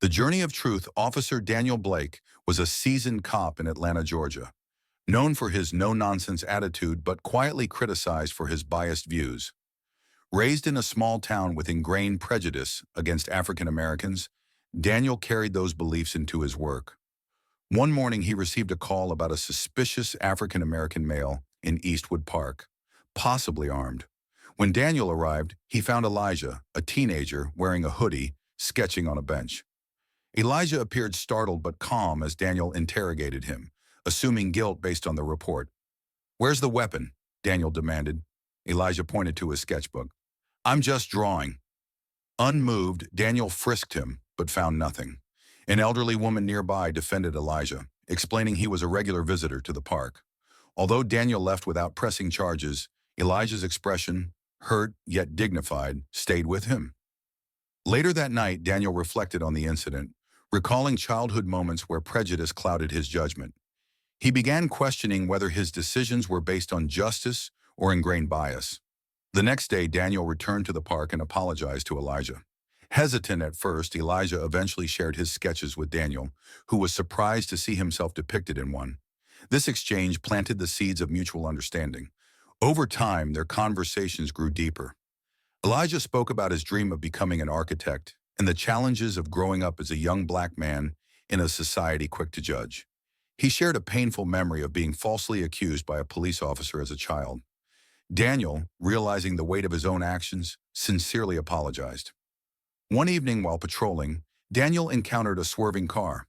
The Journey of Truth officer Daniel Blake was a seasoned cop in Atlanta, Georgia, known for his no-nonsense attitude but quietly criticized for his biased views. Raised in a small town with ingrained prejudice against African Americans, Daniel carried those beliefs into his work. One morning he received a call about a suspicious African American male in Eastwood Park, possibly armed. When Daniel arrived, he found Elijah, a teenager wearing a hoodie, sketching on a bench. Elijah appeared startled but calm as Daniel interrogated him, assuming guilt based on the report. "Where's the weapon?" Daniel demanded. Elijah pointed to his sketchbook. "I'm just drawing." Unmoved, Daniel frisked him, but found nothing. An elderly woman nearby defended Elijah, explaining he was a regular visitor to the park. Although Daniel left without pressing charges, Elijah's expression, hurt yet dignified, stayed with him. Later that night, Daniel reflected on the incident, recalling childhood moments where prejudice clouded his judgment. He began questioning whether his decisions were based on justice or ingrained bias. The next day, Daniel returned to the park and apologized to Elijah. Hesitant at first, Elijah eventually shared his sketches with Daniel, who was surprised to see himself depicted in one. This exchange planted the seeds of mutual understanding. Over time, their conversations grew deeper. Elijah spoke about his dream of becoming an architect and the challenges of growing up as a young black man in a society quick to judge. He shared a painful memory of being falsely accused by a police officer as a child. Daniel, realizing the weight of his own actions, sincerely apologized. One evening while patrolling, Daniel encountered a swerving car.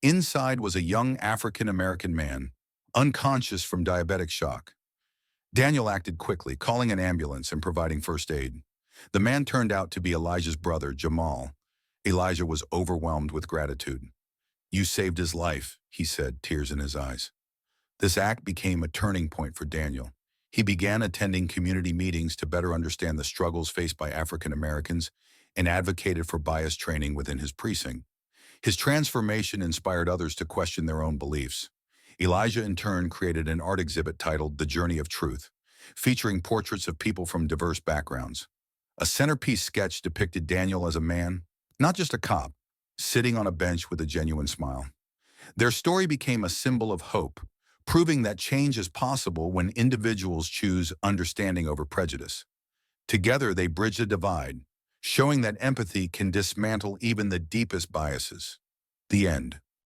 Inside was a young African-American man, unconscious from diabetic shock. Daniel acted quickly, calling an ambulance and providing first aid. The man turned out to be Elijah's brother, Jamal. Elijah was overwhelmed with gratitude. "You saved his life," he said, tears in his eyes. This act became a turning point for Daniel. He began attending community meetings to better understand the struggles faced by African Americans and advocated for bias training within his precinct. His transformation inspired others to question their own beliefs. Elijah, in turn, created an art exhibit titled The Journey of Truth, featuring portraits of people from diverse backgrounds. A centerpiece sketch depicted Daniel as a man, not just a cop, sitting on a bench with a genuine smile. Their story became a symbol of hope, proving that change is possible when individuals choose understanding over prejudice. Together, they bridge the divide, showing that empathy can dismantle even the deepest biases. The end.